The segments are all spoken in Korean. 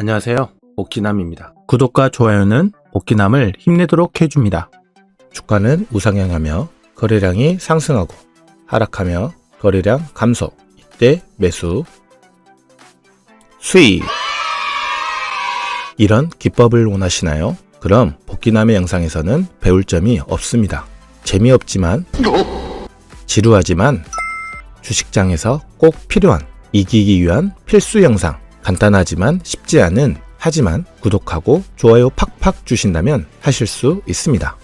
안녕하세요. 복귀남입니다. 구독과 좋아요는 복귀남을 힘내도록 해줍니다. 주가는 우상향하며 거래량이 상승하고 하락하며 거래량 감소. 이때 매수. 수익. 이런 기법을 원하시나요? 그럼 복귀남의 영상에서는 배울 점이 없습니다. 재미없지만 지루하지만 주식장에서 꼭 필요한 이기기 위한 필수 영상. 간단하지만 쉽지 않은 하지만 구독하고 좋아요 팍팍 주신다면 하실 수 있습니다.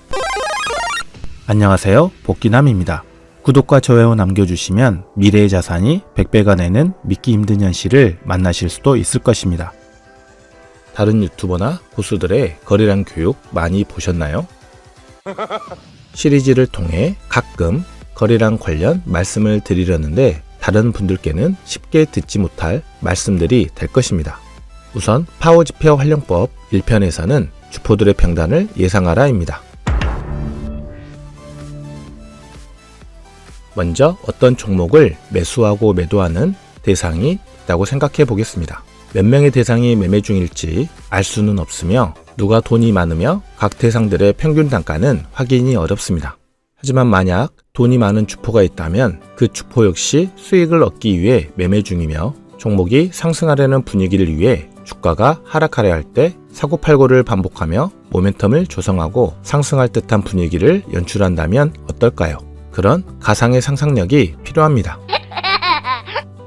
안녕하세요. 복귀남입니다. 구독과 좋아요 남겨주시면 미래의 자산이 100배가 되는 믿기 힘든 현실을 만나실 수도 있을 것입니다. 다른 유튜버나 고수들의 거래량 교육 많이 보셨나요? 시리즈를 통해 가끔 거래량 관련 말씀을 드리려는데 다른 분들께는 쉽게 듣지 못할 말씀들이 될 것입니다. 우선 파워지표 활용법 1편에서는 주포들의 평단을 예상하라입니다. 먼저 어떤 종목을 매수하고 매도하는 대상이 있다고 생각해 보겠습니다. 몇 명의 대상이 매매 중일지 알 수는 없으며 누가 돈이 많으며 각 대상들의 평균 단가는 확인이 어렵습니다. 하지만 만약 돈이 많은 주포가 있다면 그 주포 역시 수익을 얻기 위해 매매 중이며 종목이 상승하려는 분위기를 위해 주가가 하락하려 할 때 사고팔고를 반복하며 모멘텀을 조성하고 상승할 듯한 분위기를 연출한다면 어떨까요? 그런 가상의 상상력이 필요합니다.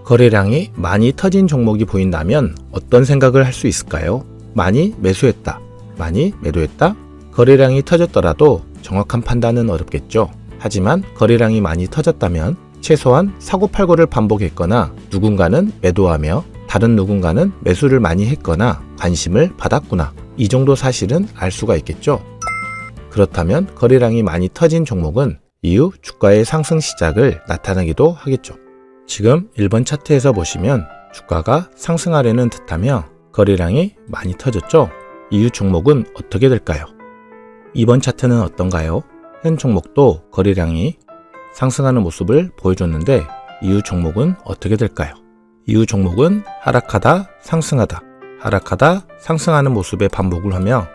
거래량이 많이 터진 종목이 보인다면 어떤 생각을 할 수 있을까요? 많이 매수했다, 많이 매도했다? 거래량이 터졌더라도 정확한 판단은 어렵겠죠. 하지만 거래량이 많이 터졌다면 최소한 사고팔고를 반복했거나 누군가는 매도하며 다른 누군가는 매수를 많이 했거나 관심을 받았구나. 이 정도 사실은 알 수가 있겠죠. 그렇다면 거래량이 많이 터진 종목은 이후 주가의 상승 시작을 나타내기도 하겠죠. 지금 1번 차트에서 보시면 주가가 상승하려는 듯하며 거래량이 많이 터졌죠. 이후 종목은 어떻게 될까요? 2번 차트는 어떤가요? 현 종목도 거래량이 상승하는 모습을 보여줬는데 이후 종목은 어떻게 될까요? 이후 종목은 하락하다 상승하다 하락하다 상승하는 모습의 반복을 하며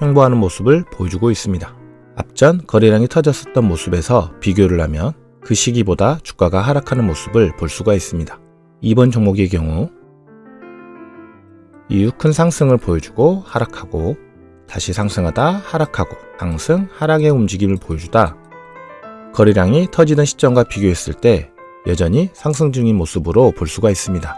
횡보하는 모습을 보여주고 있습니다. 앞전 거래량이 터졌었던 모습에서 비교를 하면 그 시기보다 주가가 하락하는 모습을 볼 수가 있습니다. 2번 종목의 경우 이후 큰 상승을 보여주고 하락하고 다시 상승하다 하락하고 상승 하락의 움직임을 보여주다 거래량이 터지던 시점과 비교했을 때 여전히 상승 중인 모습으로 볼 수가 있습니다.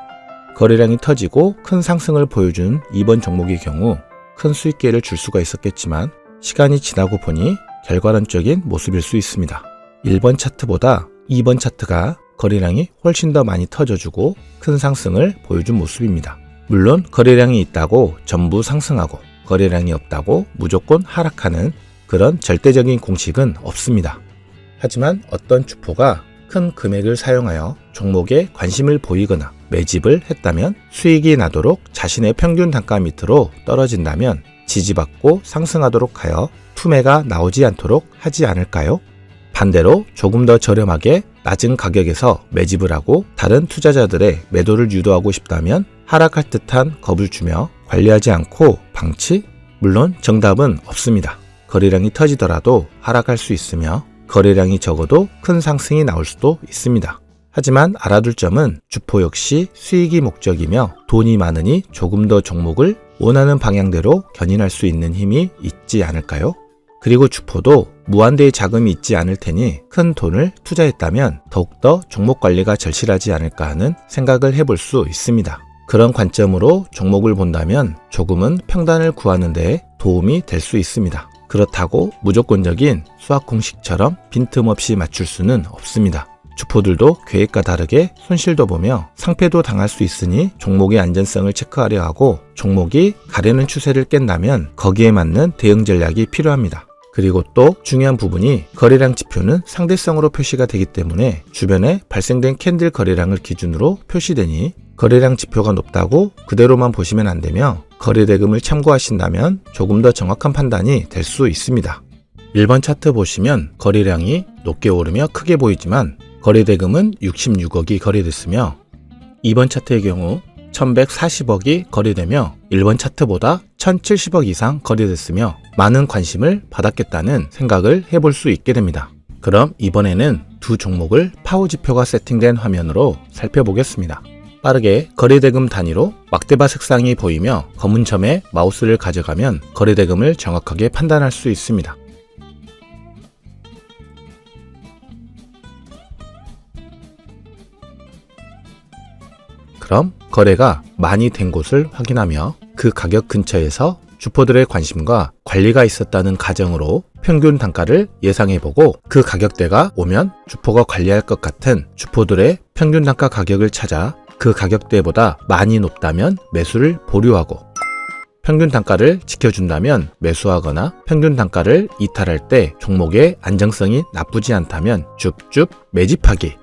거래량이 터지고 큰 상승을 보여준 2번 종목의 경우 큰 수익계를 줄 수가 있었겠지만 시간이 지나고 보니 결과론적인 모습일 수 있습니다. 1번 차트보다 2번 차트가 거래량이 훨씬 더 많이 터져주고 큰 상승을 보여준 모습입니다. 물론 거래량이 있다고 전부 상승하고 거래량이 없다고 무조건 하락하는 그런 절대적인 공식은 없습니다. 하지만 어떤 주포가 큰 금액을 사용하여 종목에 관심을 보이거나 매집을 했다면 수익이 나도록 자신의 평균 단가 밑으로 떨어진다면 지지받고 상승하도록 하여 투매가 나오지 않도록 하지 않을까요? 반대로 조금 더 저렴하게 낮은 가격에서 매집을 하고 다른 투자자들의 매도를 유도하고 싶다면 하락할 듯한 겁을 주며 관리하지 않고 방치? 물론 정답은 없습니다. 거래량이 터지더라도 하락할 수 있으며 거래량이 적어도 큰 상승이 나올 수도 있습니다. 하지만 알아둘 점은 주포 역시 수익이 목적이며 돈이 많으니 조금 더 종목을 원하는 방향대로 견인할 수 있는 힘이 있지 않을까요? 그리고 주포도 무한대의 자금이 있지 않을 테니 큰 돈을 투자했다면 더욱더 종목 관리가 절실하지 않을까 하는 생각을 해볼 수 있습니다. 그런 관점으로 종목을 본다면 조금은 평단을 구하는 데 도움이 될 수 있습니다. 그렇다고 무조건적인 수학 공식처럼 빈틈없이 맞출 수는 없습니다. 주포들도 계획과 다르게 손실도 보며 상패도 당할 수 있으니 종목의 안전성을 체크하려 하고 종목이 가려는 추세를 깬다면 거기에 맞는 대응 전략이 필요합니다. 그리고 또 중요한 부분이 거래량 지표는 상대성으로 표시가 되기 때문에 주변에 발생된 캔들 거래량을 기준으로 표시되니 거래량 지표가 높다고 그대로만 보시면 안 되며 거래대금을 참고하신다면 조금 더 정확한 판단이 될 수 있습니다. 1번 차트 보시면 거래량이 높게 오르며 크게 보이지만 거래대금은 66억이 거래됐으며 2번 차트의 경우 1140억이 거래되며 일본 차트보다 1070억 이상 거래됐으며 많은 관심을 받았겠다는 생각을 해볼 수 있게 됩니다. 그럼 이번에는 두 종목을 파워 지표가 세팅된 화면으로 살펴보겠습니다. 빠르게 거래대금 단위로 막대바 색상이 보이며 검은 점에 마우스를 가져가면 거래대금을 정확하게 판단할 수 있습니다. 그럼 거래가 많이 된 곳을 확인하며 그 가격 근처에서 주포들의 관심과 관리가 있었다는 가정으로 평균 단가를 예상해보고 그 가격대가 오면 주포가 관리할 것 같은 주포들의 평균 단가 가격을 찾아 그 가격대보다 많이 높다면 매수를 보류하고 평균 단가를 지켜준다면 매수하거나 평균 단가를 이탈할 때 종목의 안정성이 나쁘지 않다면 줍줍 매집하기.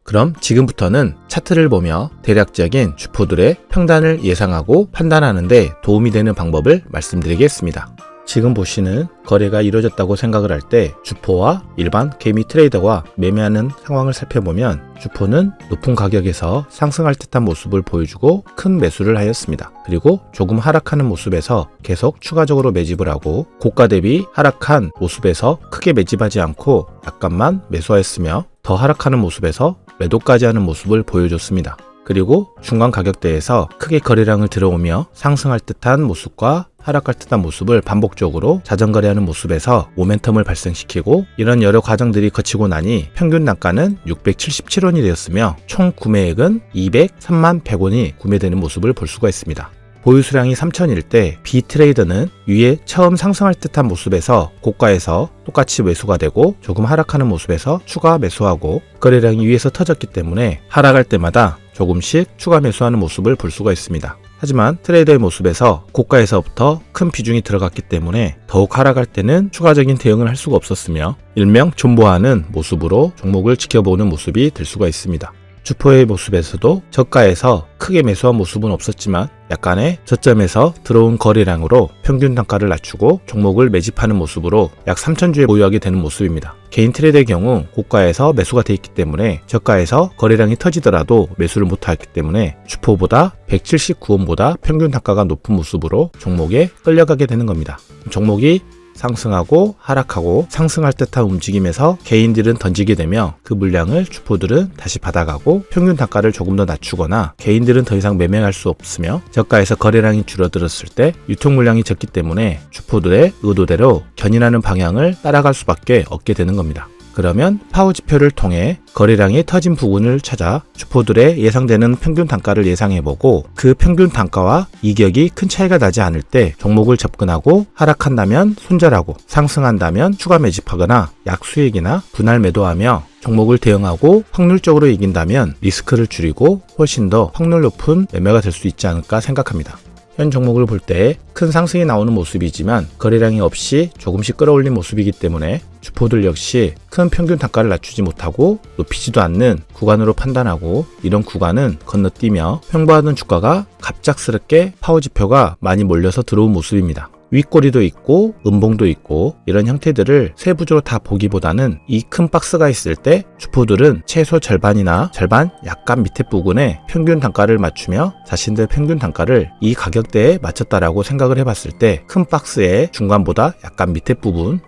그럼 지금부터는 차트를 보며 대략적인 주포들의 평단을 예상하고 판단하는 데 도움이 되는 방법을 말씀드리겠습니다. 지금 보시는 거래가 이루어졌다고 생각을 할 때 주포와 일반 개미 트레이더가 매매하는 상황을 살펴보면 주포는 높은 가격에서 상승할 듯한 모습을 보여주고 큰 매수를 하였습니다. 그리고 조금 하락하는 모습에서 계속 추가적으로 매집을 하고 고가 대비 하락한 모습에서 크게 매집하지 않고 약간만 매수하였으며 더 하락하는 모습에서 매도까지 하는 모습을 보여줬습니다. 그리고 중간 가격대에서 크게 거래량을 들어오며 상승할 듯한 모습과 하락할 듯한 모습을 반복적으로 자전거래하는 모습에서 모멘텀을 발생시키고 이런 여러 과정들이 거치고 나니 평균 단가는 677원이 되었으며 총 구매액은 203만 100원이 구매되는 모습을 볼 수가 있습니다. 보유 수량이 3000일 때 B트레이더는 위에 처음 상승할 듯한 모습에서 고가에서 똑같이 매수가 되고 조금 하락하는 모습에서 추가 매수하고 거래량이 위에서 터졌기 때문에 하락할 때마다 조금씩 추가 매수하는 모습을 볼 수가 있습니다. 하지만 트레이더의 모습에서 고가에서부터 큰 비중이 들어갔기 때문에 더욱 하락할 때는 추가적인 대응을 할 수가 없었으며 일명 존버하는 모습으로 종목을 지켜보는 모습이 될 수가 있습니다. 주포의 모습에서도 저가에서 크게 매수한 모습은 없었지만 약간의 저점에서 들어온 거래량으로 평균 단가를 낮추고 종목을 매집하는 모습으로 약 3,000주에 보유하게 되는 모습입니다. 개인 트레이더의 경우 고가에서 매수가 되어 있기 때문에 저가에서 거래량이 터지더라도 매수를 못하였기 때문에 주포보다 179원보다 평균 단가가 높은 모습으로 종목에 끌려가게 되는 겁니다. 종목이 상승하고 하락하고 상승할 듯한 움직임에서 개인들은 던지게 되며 그 물량을 주포들은 다시 받아가고 평균 단가를 조금 더 낮추거나 개인들은 더 이상 매매할 수 없으며 저가에서 거래량이 줄어들었을 때 유통 물량이 적기 때문에 주포들의 의도대로 견인하는 방향을 따라갈 수밖에 없게 되는 겁니다. 그러면 파워 지표를 통해 거래량이 터진 부분을 찾아 주포들의 예상되는 평균 단가를 예상해보고 그 평균 단가와 이격이 큰 차이가 나지 않을 때 종목을 접근하고 하락한다면 손절하고 상승한다면 추가 매집하거나 약수익이나 분할 매도하며 종목을 대응하고 확률적으로 이긴다면 리스크를 줄이고 훨씬 더 확률 높은 매매가 될 수 있지 않을까 생각합니다. 현 종목을 볼 때 큰 상승이 나오는 모습이지만 거래량이 없이 조금씩 끌어올린 모습이기 때문에 주포들 역시 큰 평균 단가를 낮추지 못하고 높이지도 않는 구간으로 판단하고 이런 구간은 건너뛰며 평범하던 주가가 갑작스럽게 파워 지표가 많이 몰려서 들어온 모습입니다. 윗꼬리도 있고 음봉도 있고 이런 형태들을 세부적으로 다 보기보다는 이 큰 박스가 있을 때 주포들은 최소 절반이나 절반 약간 밑에 부분에 평균 단가를 맞추며 자신들 평균 단가를 이 가격대에 맞췄다라고 생각을 해봤을 때 큰 박스의 중간보다 약간 밑에 부분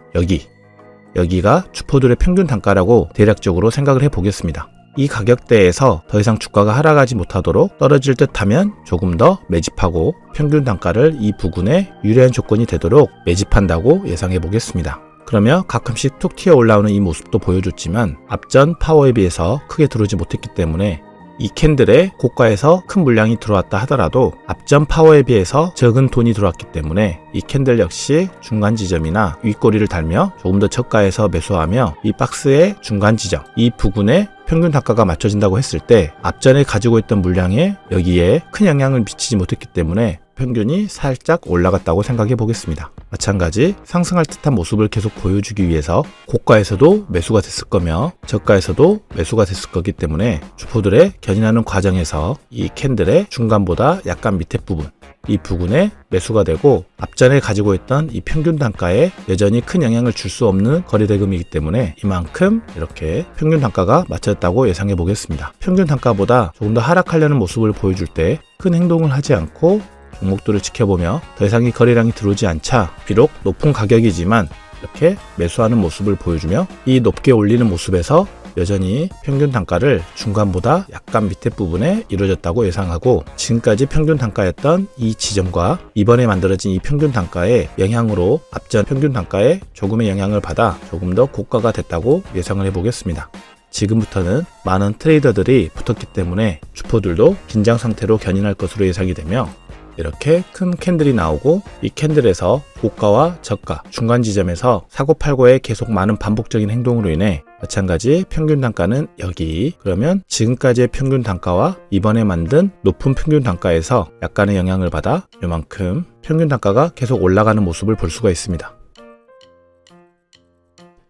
여기가 주포들의 평균 단가라고 대략적으로 생각을 해보겠습니다. 이 가격대에서 더 이상 주가가 하락하지 못하도록 떨어질 듯하면 조금 더 매집하고 평균 단가를 이 부근에 유리한 조건이 되도록 매집한다고 예상해 보겠습니다. 그러면 가끔씩 툭 튀어 올라오는 이 모습도 보여줬지만 앞전 파워에 비해서 크게 들어오지 못했기 때문에 이 캔들에 고가에서 큰 물량이 들어왔다 하더라도 앞전 파워에 비해서 적은 돈이 들어왔기 때문에 이 캔들 역시 중간 지점이나 윗꼬리를 달며 조금 더 저가에서 매수하며 이 박스의 중간 지점, 이 부근에 평균 단가가 맞춰진다고 했을 때 앞전에 가지고 있던 물량에 여기에 큰 영향을 미치지 못했기 때문에 평균이 살짝 올라갔다고 생각해 보겠습니다. 마찬가지 상승할 듯한 모습을 계속 보여주기 위해서 고가에서도 매수가 됐을 거며 저가에서도 매수가 됐을 거기 때문에 주포들의 견인하는 과정에서 이 캔들의 중간보다 약간 밑에 부분 이 부근에 매수가 되고 앞전에 가지고 있던 이 평균 단가에 여전히 큰 영향을 줄 수 없는 거래대금이기 때문에 이만큼 이렇게 평균 단가가 맞춰졌다고 예상해 보겠습니다. 평균 단가보다 조금 더 하락하려는 모습을 보여줄 때 큰 행동을 하지 않고 종목들을 지켜보며 더 이상의 거래량이 들어오지 않자 비록 높은 가격이지만 이렇게 매수하는 모습을 보여주며 이 높게 올리는 모습에서 여전히 평균 단가를 중간보다 약간 밑에 부분에 이루어졌다고 예상하고 지금까지 평균 단가였던 이 지점과 이번에 만들어진 이 평균 단가의 영향으로 앞전 평균 단가에 조금의 영향을 받아 조금 더 고가가 됐다고 예상을 해보겠습니다. 지금부터는 많은 트레이더들이 붙었기 때문에 주포들도 긴장 상태로 견인할 것으로 예상이 되며 이렇게 큰 캔들이 나오고 이 캔들에서 고가와 저가, 중간 지점에서 사고팔고의 계속 많은 반복적인 행동으로 인해 마찬가지 평균 단가는 여기, 그러면 지금까지의 평균 단가와 이번에 만든 높은 평균 단가에서 약간의 영향을 받아 이만큼 평균 단가가 계속 올라가는 모습을 볼 수가 있습니다.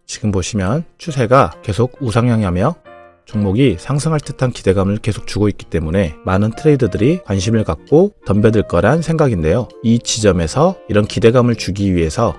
지금 보시면 추세가 계속 우상향하며 종목이 상승할 듯한 기대감을 계속 주고 있기 때문에 많은 트레이더들이 관심을 갖고 덤벼들 거란 생각인데요. 이 지점에서 이런 기대감을 주기 위해서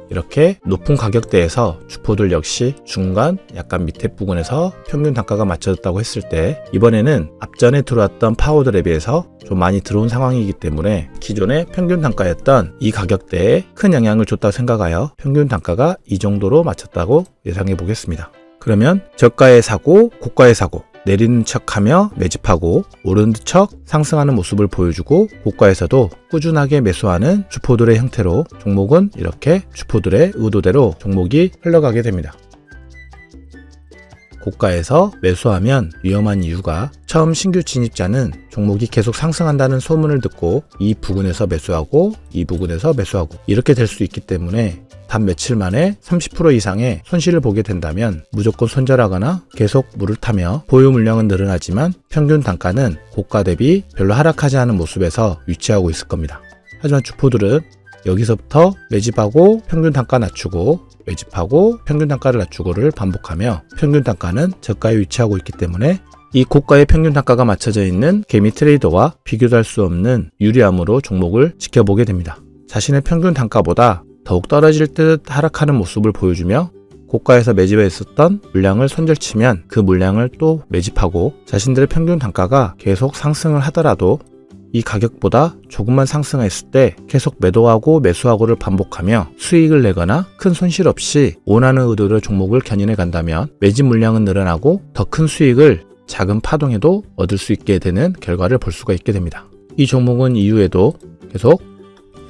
이렇게 높은 가격대에서 주포들 역시 중간 약간 밑에 부분에서 평균 단가가 맞춰졌다고 했을 때 이번에는 앞전에 들어왔던 파워들에 비해서 좀 많이 들어온 상황이기 때문에 기존의 평균 단가였던 이 가격대에 큰 영향을 줬다고 생각하여 평균 단가가 이 정도로 맞췄다고 예상해 보겠습니다. 그러면 저가에 사고 고가에 사고 내리는 척하며 매집하고 오르는 척 상승하는 모습을 보여주고 고가에서도 꾸준하게 매수하는 주포들의 형태로 종목은 이렇게 주포들의 의도대로 종목이 흘러가게 됩니다. 고가에서 매수하면 위험한 이유가 처음 신규 진입자는 종목이 계속 상승한다는 소문을 듣고 이 부근에서 매수하고 이 부근에서 매수하고 이렇게 될 수 있기 때문에 단 며칠 만에 30% 이상의 손실을 보게 된다면 무조건 손절하거나 계속 물을 타며 보유 물량은 늘어나지만 평균 단가는 고가 대비 별로 하락하지 않은 모습에서 위치하고 있을 겁니다. 하지만 주포들은 여기서부터 매집하고 평균 단가 낮추고 매집하고 평균 단가를 낮추고를 반복하며 평균 단가는 저가에 위치하고 있기 때문에 이 고가의 평균 단가가 맞춰져 있는 개미 트레이더와 비교도 할 수 없는 유리함으로 종목을 지켜보게 됩니다. 자신의 평균 단가보다 더욱 떨어질 듯 하락하는 모습을 보여주며 고가에서 매집해 있었던 물량을 손절치면 그 물량을 또 매집하고 자신들의 평균 단가가 계속 상승을 하더라도 이 가격보다 조금만 상승했을 때 계속 매도하고 매수하고를 반복하며 수익을 내거나 큰 손실 없이 원하는 의도로 종목을 견인해 간다면 매집 물량은 늘어나고 더 큰 수익을 작은 파동에도 얻을 수 있게 되는 결과를 볼 수가 있게 됩니다. 이 종목은 이후에도 계속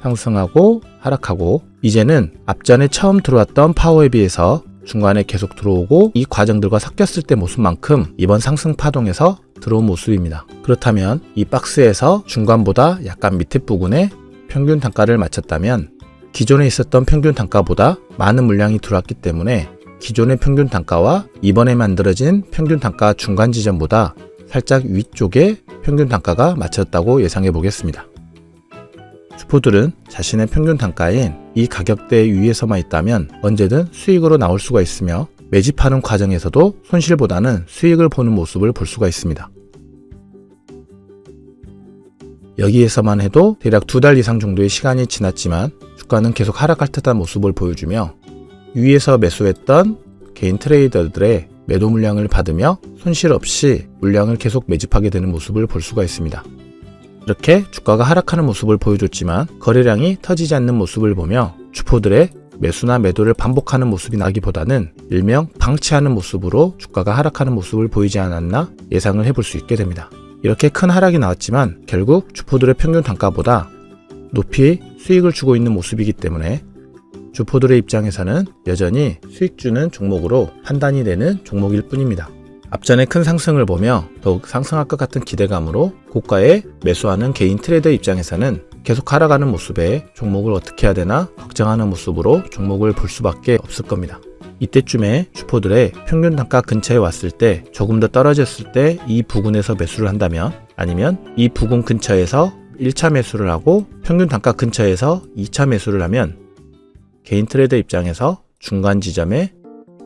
상승하고 하락하고 이제는 앞전에 처음 들어왔던 파워에 비해서 중간에 계속 들어오고 이 과정들과 섞였을 때 모습만큼 이번 상승 파동에서 들어온 모습입니다. 그렇다면 이 박스에서 중간보다 약간 밑에 부분에 평균 단가를 맞췄다면 기존에 있었던 평균 단가보다 많은 물량이 들어왔기 때문에 기존의 평균 단가와 이번에 만들어진 평균 단가 중간 지점보다 살짝 위쪽에 평균 단가가 맞췄다고 예상해 보겠습니다. 주포들은 자신의 평균 단가인 이 가격대 위에서만 있다면 언제든 수익으로 나올 수가 있으며 매집하는 과정에서도 손실보다는 수익을 보는 모습을 볼 수가 있습니다. 여기에서만 해도 대략 2달 이상 정도의 시간이 지났지만 주가는 계속 하락할 듯한 모습을 보여주며 위에서 매수했던 개인 트레이더들의 매도 물량을 받으며 손실 없이 물량을 계속 매집하게 되는 모습을 볼 수가 있습니다. 이렇게 주가가 하락하는 모습을 보여줬지만 거래량이 터지지 않는 모습을 보며 주포들의 매수나 매도를 반복하는 모습이 나기보다는 일명 방치하는 모습으로 주가가 하락하는 모습을 보이지 않았나 예상을 해볼 수 있게 됩니다. 이렇게 큰 하락이 나왔지만 결국 주포들의 평균 단가보다 높이 수익을 주고 있는 모습이기 때문에 주포들의 입장에서는 여전히 수익 주는 종목으로 판단이 되는 종목일 뿐입니다. 앞전에 큰 상승을 보며 더욱 상승할 것 같은 기대감으로 고가에 매수하는 개인 트레이더 입장에서는 계속 하락하는 모습에 종목을 어떻게 해야 되나 걱정하는 모습으로 종목을 볼 수밖에 없을 겁니다. 이때쯤에 주포들의 평균 단가 근처에 왔을 때 조금 더 떨어졌을 때 이 부근에서 매수를 한다면 아니면 이 부근 근처에서 1차 매수를 하고 평균 단가 근처에서 2차 매수를 하면 개인 트레이더 입장에서 중간 지점에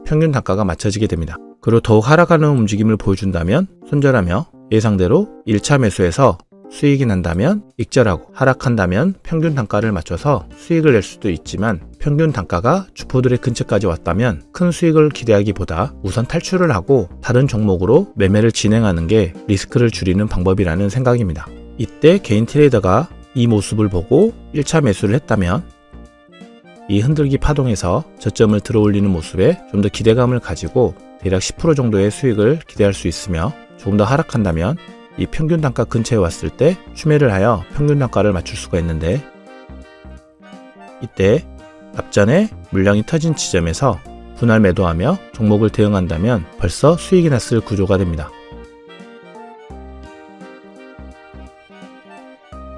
평균 단가가 맞춰지게 됩니다. 그리고 더욱 하락하는 움직임을 보여준다면 손절하며 예상대로 1차 매수에서 수익이 난다면 익절하고 하락한다면 평균 단가를 맞춰서 수익을 낼 수도 있지만 평균 단가가 주포들의 근처까지 왔다면 큰 수익을 기대하기보다 우선 탈출을 하고 다른 종목으로 매매를 진행하는 게 리스크를 줄이는 방법이라는 생각입니다. 이때 개인 트레이더가 이 모습을 보고 1차 매수를 했다면 이 흔들기 파동에서 저점을 들어올리는 모습에 좀 더 기대감을 가지고 대략 10% 정도의 수익을 기대할 수 있으며 조금 더 하락한다면 이 평균 단가 근처에 왔을 때 추매를 하여 평균 단가를 맞출 수가 있는데 이때 앞전에 물량이 터진 지점에서 분할 매도하며 종목을 대응한다면 벌써 수익이 났을 구조가 됩니다.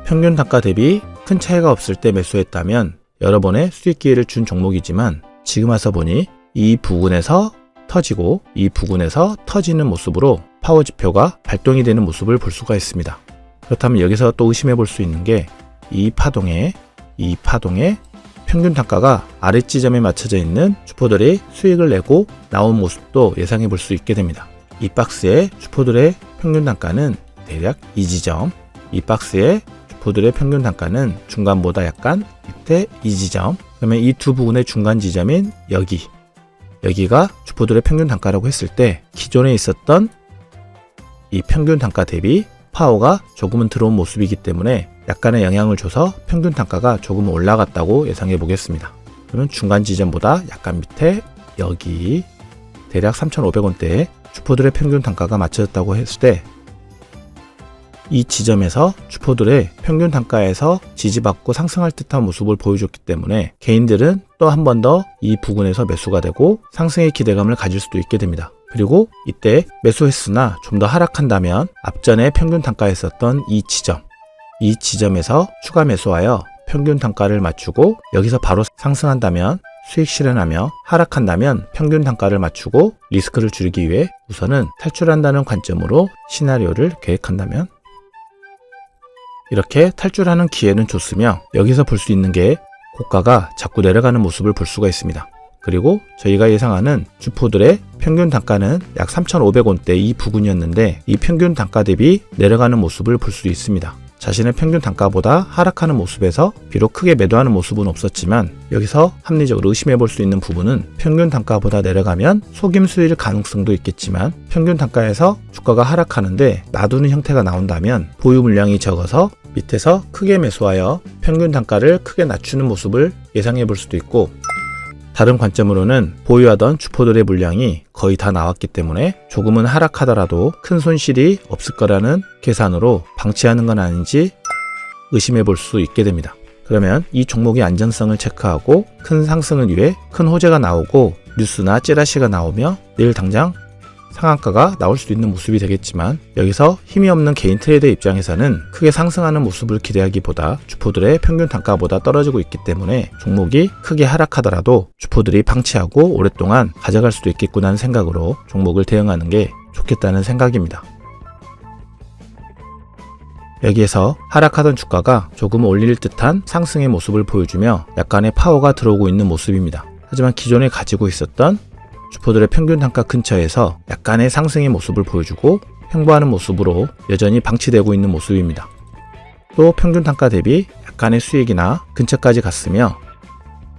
평균 단가 대비 큰 차이가 없을 때 매수했다면 여러 번의 수익 기회를 준 종목이지만 지금 와서 보니 이 부근에서 터지고 이 부근에서 터지는 모습으로 파워 지표가 발동이 되는 모습을 볼 수가 있습니다. 그렇다면 여기서 또 의심해 볼 수 있는 게 이 파동에 평균 단가가 아랫지점에 맞춰져 있는 주포들이 수익을 내고 나온 모습도 예상해 볼 수 있게 됩니다. 이 박스의 주포들의 평균 단가는 대략 이 지점, 이 박스의 주포들의 평균 단가는 중간보다 약간 밑에 이 지점, 그러면 이 두 부분의 중간 지점인 여기가 주포들의 평균 단가라고 했을 때 기존에 있었던 이 평균 단가 대비 파워가 조금은 들어온 모습이기 때문에 약간의 영향을 줘서 평균 단가가 조금 올라갔다고 예상해 보겠습니다. 그러면 중간 지점보다 약간 밑에 여기 대략 3,500원대에 주포들의 평균 단가가 맞춰졌다고 했을 때 이 지점에서 주포들의 평균 단가에서 지지받고 상승할 듯한 모습을 보여줬기 때문에 개인들은 또 한 번 더 이 부근에서 매수가 되고 상승의 기대감을 가질 수도 있게 됩니다. 그리고 이때 매수했으나 좀 더 하락한다면 앞전에 평균 단가에 있었던 이 지점에서 추가 매수하여 평균 단가를 맞추고 여기서 바로 상승한다면 수익 실현하며 하락한다면 평균 단가를 맞추고 리스크를 줄이기 위해 우선은 탈출한다는 관점으로 시나리오를 계획한다면 이렇게 탈출하는 기회는 좋으며 여기서 볼 수 있는 게 고가가 자꾸 내려가는 모습을 볼 수가 있습니다. 그리고 저희가 예상하는 주포들의 평균 단가는 약 3,500원대 이 부근이었는데 이 평균 단가 대비 내려가는 모습을 볼 수 있습니다. 자신의 평균 단가보다 하락하는 모습에서 비록 크게 매도하는 모습은 없었지만 여기서 합리적으로 의심해 볼 수 있는 부분은 평균 단가보다 내려가면 속임수일 가능성도 있겠지만 평균 단가에서 주가가 하락하는데 놔두는 형태가 나온다면 보유 물량이 적어서 밑에서 크게 매수하여 평균 단가를 크게 낮추는 모습을 예상해 볼 수도 있고 다른 관점으로는 보유하던 주포들의 물량이 거의 다 나왔기 때문에 조금은 하락하더라도 큰 손실이 없을 거라는 계산으로 방치하는 건 아닌지 의심해 볼 수 있게 됩니다. 그러면 이 종목의 안전성을 체크하고 큰 상승을 위해 큰 호재가 나오고 뉴스나 찌라시가 나오며 내일 당장 상한가가 나올 수도 있는 모습이 되겠지만 여기서 힘이 없는 개인 트레이더 입장에서는 크게 상승하는 모습을 기대하기보다 주포들의 평균 단가보다 떨어지고 있기 때문에 종목이 크게 하락하더라도 주포들이 방치하고 오랫동안 가져갈 수도 있겠구나 하는 생각으로 종목을 대응하는 게 좋겠다는 생각입니다. 여기에서 하락하던 주가가 조금 올릴 듯한 상승의 모습을 보여주며 약간의 파워가 들어오고 있는 모습입니다. 하지만 기존에 가지고 있었던 주포들의 평균 단가 근처에서 약간의 상승의 모습을 보여주고 횡보하는 모습으로 여전히 방치되고 있는 모습입니다. 또 평균 단가 대비 약간의 수익이나 근처까지 갔으며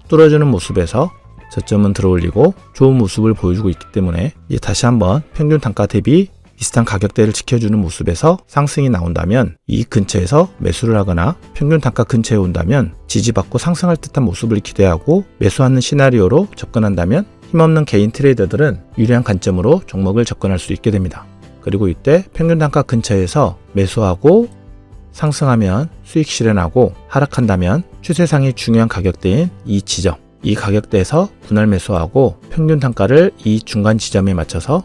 뚫어주는 모습에서 저점은 들어올리고 좋은 모습을 보여주고 있기 때문에 이제 다시 한번 평균 단가 대비 비슷한 가격대를 지켜주는 모습에서 상승이 나온다면 이 근처에서 매수를 하거나 평균 단가 근처에 온다면 지지받고 상승할 듯한 모습을 기대하고 매수하는 시나리오로 접근한다면 힘없는 개인 트레이더들은 유리한 관점으로 종목을 접근할 수 있게 됩니다. 그리고 이때 평균 단가 근처에서 매수하고 상승하면 수익 실현하고 하락한다면 추세상의 중요한 가격대인 이 지점, 이 가격대에서 분할 매수하고 평균 단가를 이 중간 지점에 맞춰서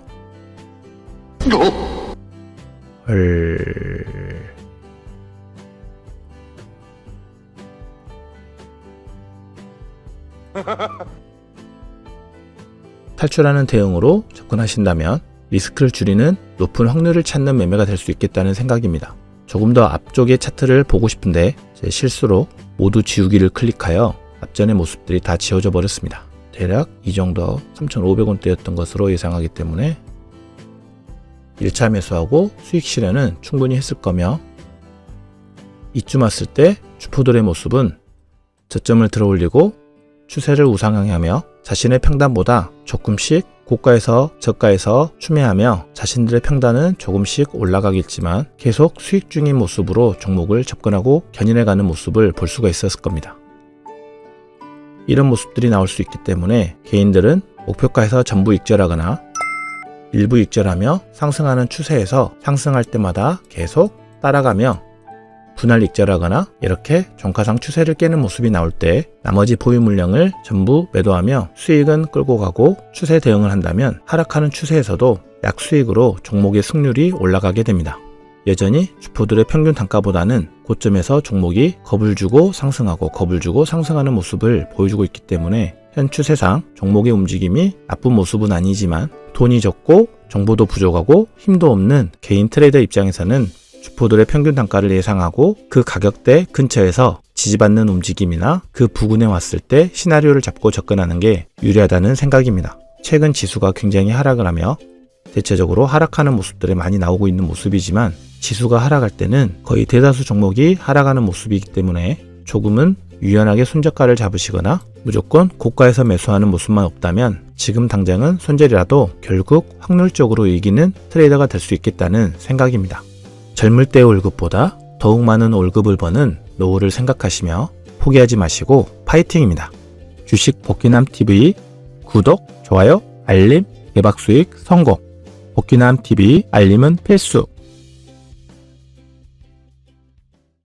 탈출하는 대응으로 접근하신다면 리스크를 줄이는 높은 확률을 찾는 매매가 될 수 있겠다는 생각입니다. 조금 더 앞쪽의 차트를 보고 싶은데 제 실수로 모두 지우기를 클릭하여 앞전의 모습들이 다 지워져 버렸습니다. 대략 이 정도 3,500원대였던 것으로 예상하기 때문에 1차 매수하고 수익 실현은 충분히 했을 거며 이쯤 왔을 때 주포들의 모습은 저점을 들어올리고 추세를 우상향해 하며 자신의 평단보다 조금씩 고가에서 저가에서 추매하며 자신들의 평단은 조금씩 올라가겠지만 계속 수익 중인 모습으로 종목을 접근하고 견인해가는 모습을 볼 수가 있었을 겁니다. 이런 모습들이 나올 수 있기 때문에 개인들은 목표가에서 전부 익절하거나 일부 익절하며 상승하는 추세에서 상승할 때마다 계속 따라가며 분할 익절하거나 이렇게 종가상 추세를 깨는 모습이 나올 때 나머지 보유 물량을 전부 매도하며 수익은 끌고 가고 추세 대응을 한다면 하락하는 추세에서도 약수익으로 종목의 승률이 올라가게 됩니다. 여전히 주포들의 평균 단가보다는 고점에서 종목이 겁을 주고 상승하고 겁을 주고 상승하는 모습을 보여주고 있기 때문에 현 추세상 종목의 움직임이 나쁜 모습은 아니지만 돈이 적고 정보도 부족하고 힘도 없는 개인 트레이더 입장에서는 주포들의 평균 단가를 예상하고 그 가격대 근처에서 지지받는 움직임이나 그 부근에 왔을 때 시나리오를 잡고 접근하는 게 유리하다는 생각입니다. 최근 지수가 굉장히 하락을 하며 대체적으로 하락하는 모습들이 많이 나오고 있는 모습이지만 지수가 하락할 때는 거의 대다수 종목이 하락하는 모습이기 때문에 조금은 유연하게 손저가를 잡으시거나 무조건 고가에서 매수하는 모습만 없다면 지금 당장은 손절이라도 결국 확률적으로 이기는 트레이더가 될 수 있겠다는 생각입니다. 젊을 때의 월급보다 더욱 많은 월급을 버는 노후를 생각하시며 포기하지 마시고 파이팅입니다. 주식 복귀남TV 구독, 좋아요, 알림, 대박수익 성공. 복귀남TV 알림은 필수.